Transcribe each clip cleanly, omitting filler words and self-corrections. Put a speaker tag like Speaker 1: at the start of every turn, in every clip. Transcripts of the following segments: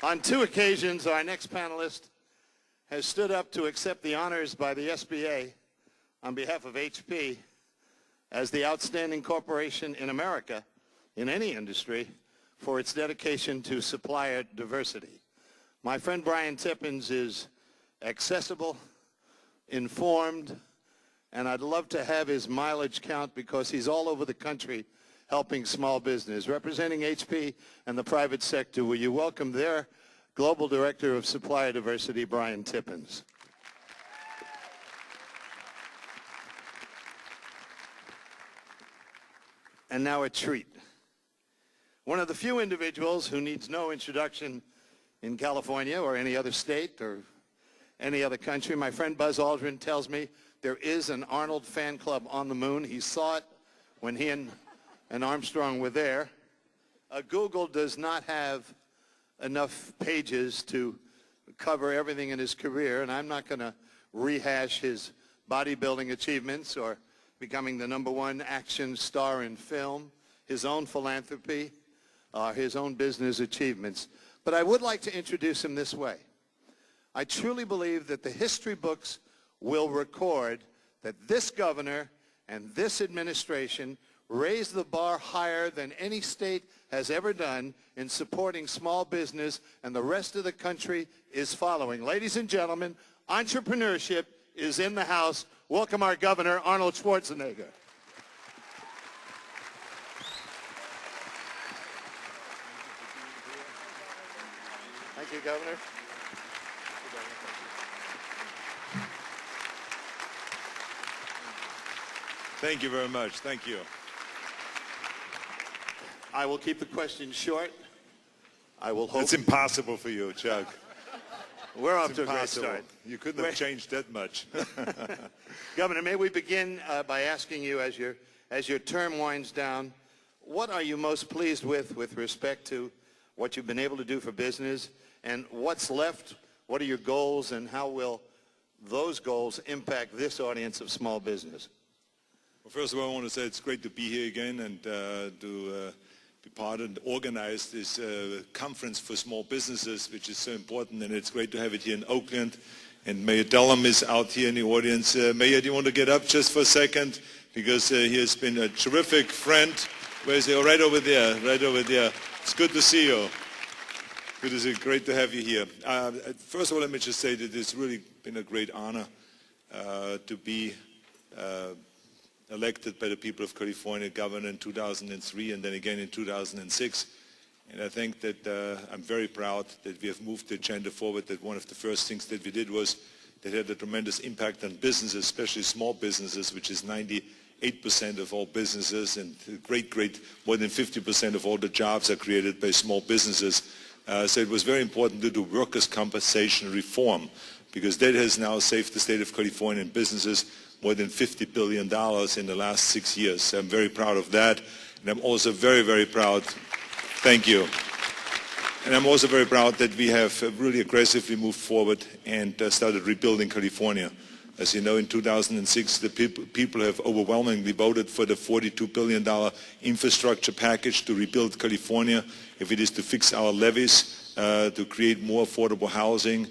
Speaker 1: On 2 occasions, our next panelist has stood up to accept the honors by the SBA on behalf of HP as the outstanding corporation in America, in any industry, for its dedication to supplier diversity. My friend Brian Tippens is accessible, informed, and I'd love to have his mileage count because he's all over the country helping small business. Representing HP and the private sector, will you welcome their Global Director of Supplier Diversity, Brian Tippens. And now a treat. One of the few individuals who needs no introduction in California or any other state or any other country. My friend Buzz Aldrin tells me there is an Arnold fan club on the moon. He saw it when he and Armstrong were there. Google does not have enough pages to cover everything in his career, and I'm not going to rehash his bodybuilding achievements or becoming the #1 action star in film, his own philanthropy, his own business achievements. But I would like to introduce him this way. I truly believe that the history books will record that this governor and this administration raised the bar higher than any state has ever done in supporting small business, and the rest of the country is following. Ladies and gentlemen, entrepreneurship is in the house. Welcome our governor, Arnold Schwarzenegger. Thank you, Governor.
Speaker 2: Thank you very much. Thank you.
Speaker 1: I will keep the question short. I will hope.
Speaker 2: It's impossible for you, Chuck.
Speaker 1: We're off to a great start.
Speaker 2: You couldn't have changed that much.
Speaker 1: Governor, may we begin by asking you, as your term winds down, what are you most pleased with respect to what you've been able to do for business, and what's left? What are your goals, and how will those goals impact this audience of small business?
Speaker 2: Well, first of all, I want to say it's great to be here again and to be part and organize this conference for small businesses, which is so important, and it's great to have it here in Oakland. And Mayor Dellum is out here in the audience. Mayor, do you want to get up just for a second? Because he has been a terrific friend. Where is he? Oh, right over there, right over there. It's good to see you. Good to see you. Great to have you here. First of all, let me just say that it's really been a great honor to be elected by the people of California governor in 2003 and then again in 2006. And I think that I'm very proud that we have moved the agenda forward, that one of the first things that we did was that had a tremendous impact on businesses, especially small businesses, which is 98% of all businesses, and more than 50% of all the jobs are created by small businesses. So it was very important to do workers' compensation reform, because that has now saved the state of California and businesses more than $50 billion in the last 6 years. So I'm very proud of that. And I'm also very, very proud. Thank you. And I'm also very proud that we have really aggressively moved forward and started rebuilding California. As you know, in 2006, the people have overwhelmingly voted for the $42 billion infrastructure package to rebuild California. If it is to fix our levees, to create more affordable housing,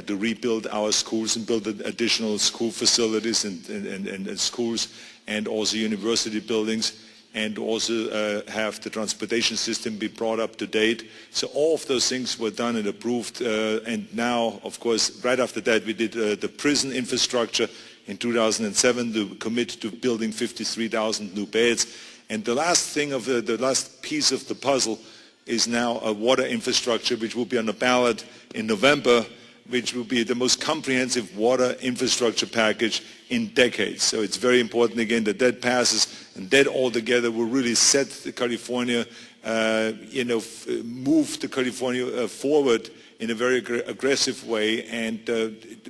Speaker 2: to rebuild our schools and build additional school facilities and schools and also university buildings, and also have the transportation system be brought up to date. So all of those things were done and approved. And now, of course, right after that, we did the prison infrastructure in 2007 to commit to building 53,000 new beds. And the last thing of the last piece of the puzzle is now a water infrastructure, which will be on the ballot in November, which will be the most comprehensive water infrastructure package in decades. So it's very important, again, that that passes, and that altogether will really set the California, move the California forward in a very aggressive way. And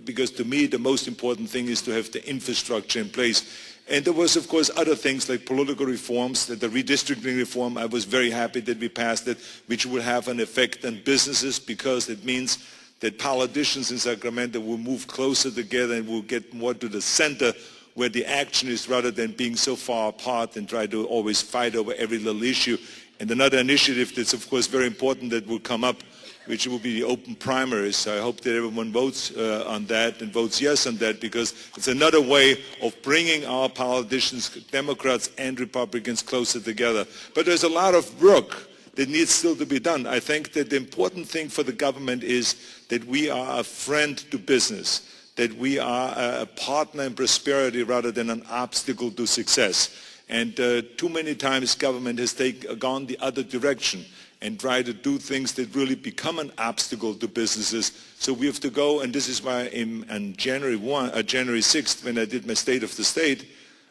Speaker 2: because to me, the most important thing is to have the infrastructure in place. And there was, of course, other things like political reforms, the redistricting reform. I was very happy that we passed it, which will have an effect on businesses, because it means that politicians in Sacramento will move closer together and will get more to the center where the action is, rather than being so far apart and try to always fight over every little issue. And another initiative that's, of course, very important that will come up which will be the open primaries. So I hope that everyone votes on that and votes yes on that, because it's another way of bringing our politicians, Democrats and Republicans, closer together. But there's a lot of work that needs still to be done. I think that the important thing for the government is that we are a friend to business, that we are a partner in prosperity rather than an obstacle to success. And too many times government has gone the other direction and try to do things that really become an obstacle to businesses. So we have to go, and this is why on January 6th, when I did my State of the State,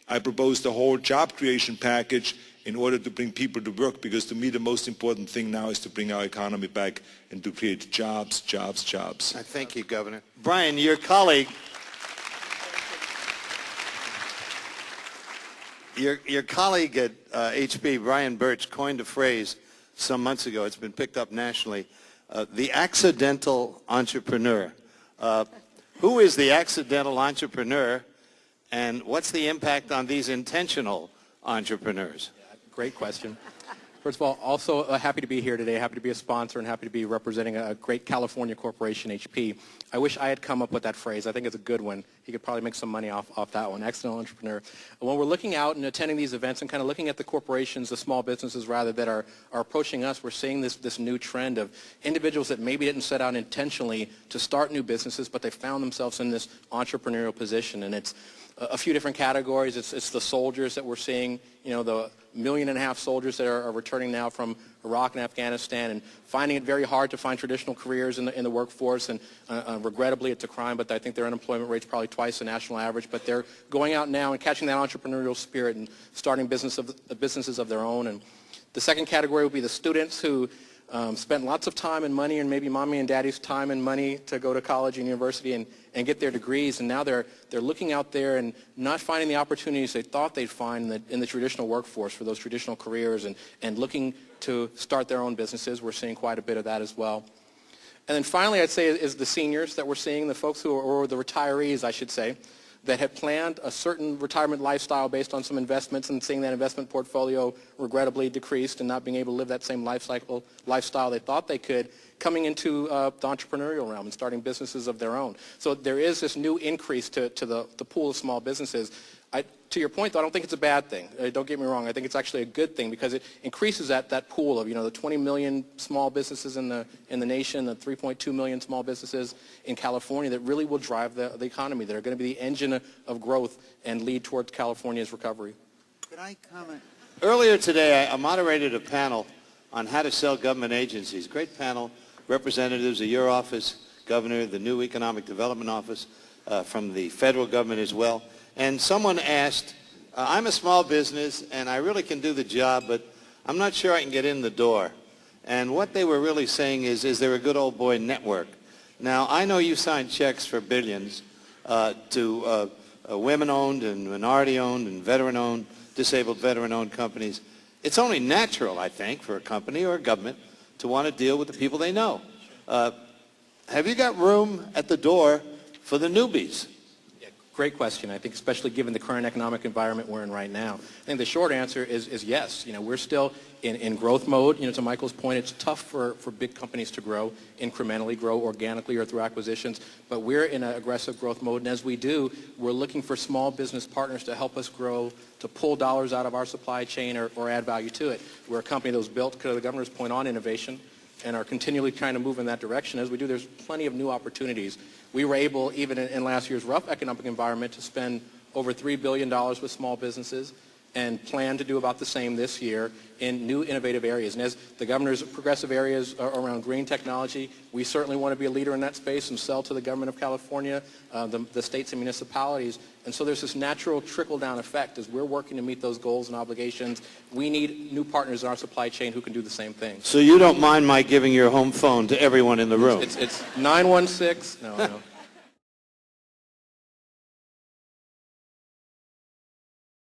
Speaker 2: I proposed a whole job creation package in order to bring people to work, because to me the most important thing now is to bring our economy back and to create jobs, jobs, jobs.
Speaker 1: Thank you, Governor. Brian, your colleague, your colleague at HB, Brian Birch, coined a phrase some months ago. It's been picked up nationally, the accidental entrepreneur. Who is the accidental entrepreneur, and what's the impact on these intentional entrepreneurs?
Speaker 3: Great question. First of all, also happy to be here today, happy to be a sponsor, and happy to be representing a great California corporation, HP. I wish I had come up with that phrase. I think it's a good one. He could probably make some money off that one, accidental entrepreneur. When we're looking out and attending these events and kind of looking at the corporations, the small businesses rather, that are approaching us, we're seeing this new trend of individuals that maybe didn't set out intentionally to start new businesses, but they found themselves in this entrepreneurial position. And it's a few different categories. It's the soldiers that we're seeing, the 1.5 million soldiers that are returning now from Iraq and Afghanistan and finding it very hard to find traditional careers in the workforce. And regrettably, it's a crime, but I think their unemployment rate's probably twice the national average. But they're going out now and catching that entrepreneurial spirit and starting businesses of their own. And the second category would be the students who spent lots of time and money, and maybe mommy and daddy's time and money to go to college and university and get their degrees, and now they're looking out there and not finding the opportunities they thought they'd find in the traditional workforce for those traditional careers, and looking to start their own businesses. We're seeing quite a bit of that as well. And then finally, I'd say, is the seniors that we're seeing, the folks who are, or the retirees, I should say, that had planned a certain retirement lifestyle based on some investments, and seeing that investment portfolio regrettably decreased and not being able to live that same lifestyle they thought they could, coming into the entrepreneurial realm and starting businesses of their own. So there is this new increase to the pool of small businesses. To your point, though, I don't think it's a bad thing. Don't get me wrong. I think it's actually a good thing, because it increases that pool of, the 20 million small businesses in the nation, the 3.2 million small businesses in California that really will drive the economy, that are going to be the engine of growth and lead towards California's recovery.
Speaker 4: Could I comment?
Speaker 1: Earlier today, I moderated a panel on how to sell government agencies. Great panel, representatives of your office, Governor, the new Economic Development Office, from the federal government as well. And someone asked, I'm a small business and I really can do the job, but I'm not sure I can get in the door. And what they were really saying is there a good old boy network? Now, I know you sign checks for billions to women-owned and minority-owned and veteran-owned, disabled veteran-owned companies. It's only natural, I think, for a company or a government to want to deal with the people they know. Have you got room at the door for the newbies?
Speaker 3: Great question. I think especially given the current economic environment we're in right now. I think the short answer is yes. We're still in growth mode. To Michael's point, it's tough for big companies to grow incrementally, grow organically or through acquisitions, but we're in an aggressive growth mode, and as we do, we're looking for small business partners to help us grow, to pull dollars out of our supply chain or add value to it. We're a company that was built, to the governor's point, on innovation, and are continually trying to move in that direction. As we do, there's plenty of new opportunities. We were able, even in last year's rough economic environment, to spend over $3 billion with small businesses, and plan to do about the same this year in new innovative areas. And as the governor's progressive areas around green technology, we certainly want to be a leader in that space and sell to the government of California, the states and municipalities. And so there's this natural trickle-down effect. As we're working to meet those goals and obligations, we need new partners in our supply chain who can do the same thing.
Speaker 1: So you don't mind my giving your home phone to everyone in the room?
Speaker 3: It's 916. No.